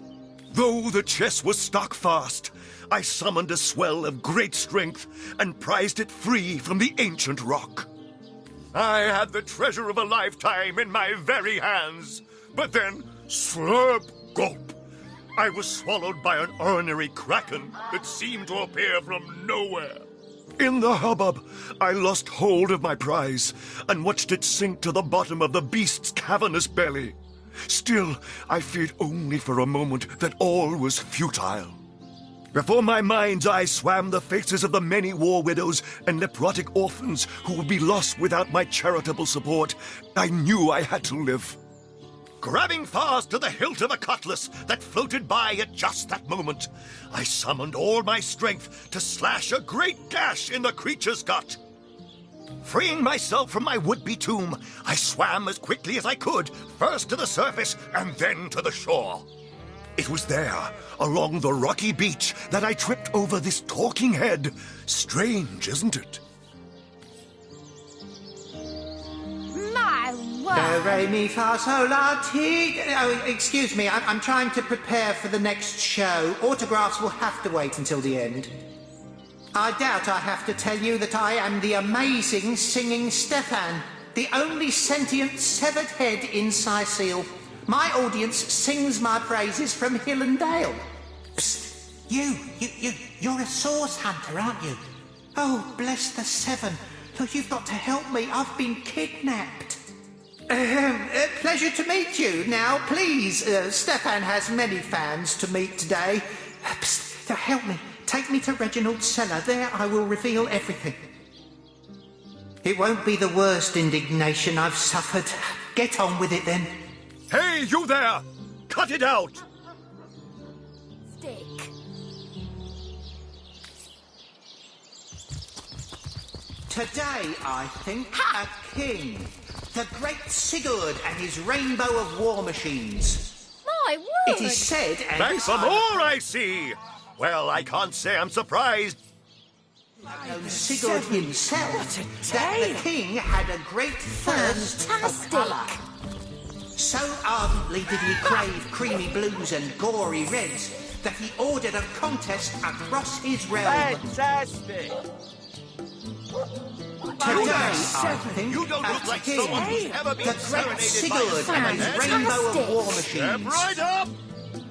Though the chest was stuck fast, I summoned a swell of great strength and prized it free from the ancient rock. I had the treasure of a lifetime in my very hands, but then, slurp, gulp, I was swallowed by an ornery kraken that seemed to appear from nowhere. In the hubbub, I lost hold of my prize and watched it sink to the bottom of the beast's cavernous belly. Still, I feared only for a moment that all was futile. Before my mind's eye swam the faces of the many war widows and leprotic orphans who would be lost without my charitable support. I knew I had to live. Grabbing fast to the hilt of a cutlass that floated by at just that moment, I summoned all my strength to slash a great gash in the creature's gut. Freeing myself from my would-be tomb, I swam as quickly as I could, first to the surface and then to the shore. It was there, along the rocky beach, that I tripped over this talking head. Strange, isn't it? My word! Do, re, mi, fa, sol, la, ti. Oh, excuse me, I'm trying to prepare for the next show. Autographs will have to wait until the end. I doubt I have to tell you that I am the amazing singing Stefan, the only sentient severed head in Sicile. My audience sings my praises from hill and dale. Psst! You're a source hunter, aren't you? Oh, bless the seven. Oh, you've got to help me. I've been kidnapped. Pleasure to meet you. Now, please, Stefan has many fans to meet today. Psst! Help me. Take me to Reginald's cellar. There I will reveal everything. It won't be the worst indignation I've suffered. Get on with it, then. Hey, you there! Cut it out! Stick. Today, I think, a king. The great Sigurd and his rainbow of war machines. My word! It is said, and Back for more, I see! Well, I can't say I'm surprised. Sigurd himself, that the king had a great thirst for colour. So ardently did he crave creamy blues and gory reds that he ordered a contest across his realm. Fantastic! Today, I think, You don't look like someone who's ever been the great serenaded by a Sigurd and his seven-head. rainbow of war Step machines. right up!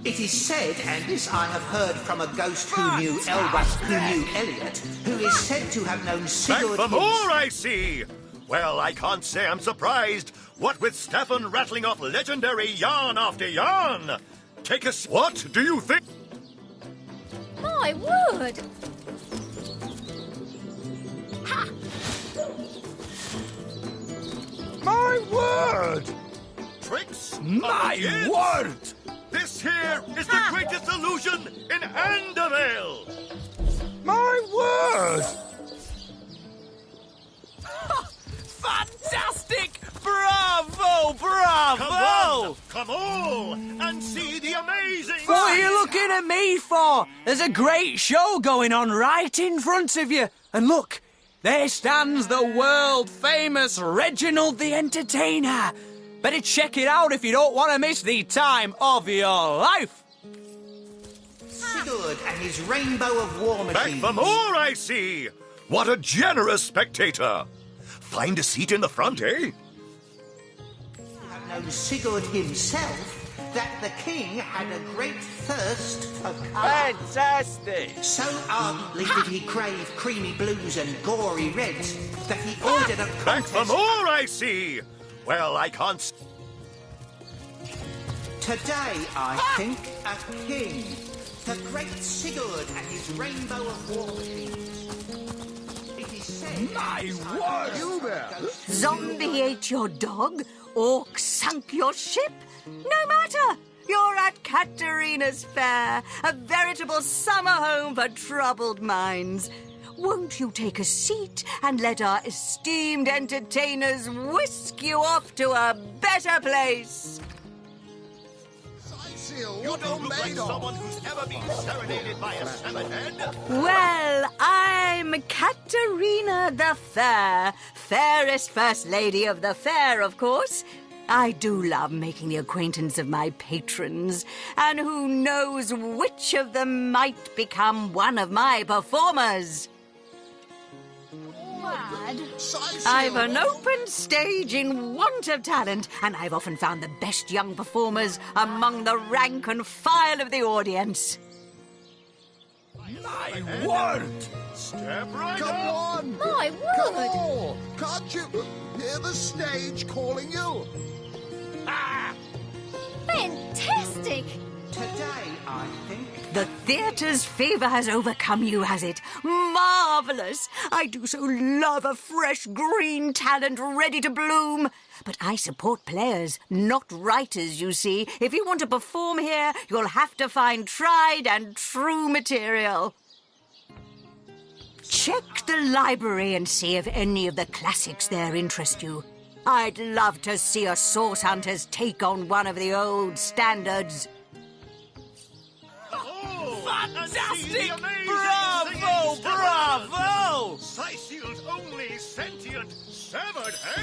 It is said, and this I have heard from a ghost who knew Elba, who knew Elliot, who is said to have known Back Sigurd for more, I see! Well, I can't say I'm surprised. What with Stefan rattling off legendary yarn after yarn? Take a... What do you think? My word! Ha! My word! Tricks? My kids? word! This here is the greatest illusion in Andavale! My word! Fantastic! Bravo! Bravo! Come all and see the amazing... What are you looking at me for? There's a great show going on right in front of you. And look, there stands the world-famous Reginald the Entertainer. Better check it out if you don't want to miss the time of your life. Sigurd and his rainbow of war Back machines. for more, I see! What a generous spectator! Find a seat in the front, eh? Have known Sigurd himself, that the king had a great thirst for colour. Fantastic! So ardently did he crave creamy blues and gory reds that he ordered a Back for contest. more, I see! Well, I can't... Today, I think, a king. The great Sigurd and his rainbow of war machines. It is said... My word! You there! Zombie ate your dog? Orc sunk your ship? No matter! You're at Katerina's Fair, a veritable summer home for troubled minds. Won't you take a seat and let our esteemed entertainers whisk you off to a better place? You don't look like someone who's ever been serenaded by a seven-head. Well, I'm Katerina the Fair, fairest first lady of the fair, of course. I do love making the acquaintance of my patrons, and who knows which of them might become one of my performers. I've an open stage in want of talent, and I've often found the best young performers among the rank and file of the audience. My word! Step right Come up. on! My Come word! on! Can't you hear the stage calling you? Fantastic! Today, I think. The theatre's fever has overcome you, has it? Marvellous! I do so love a fresh green talent ready to bloom. But I support players, not writers, you see. If you want to perform here, you'll have to find tried and true material. Check the library and see if any of the classics there interest you. I'd love to see a Source Hunters take on one of the old standards. Fantastic! Bravo! Bravo! Sicil's only sentient severed head.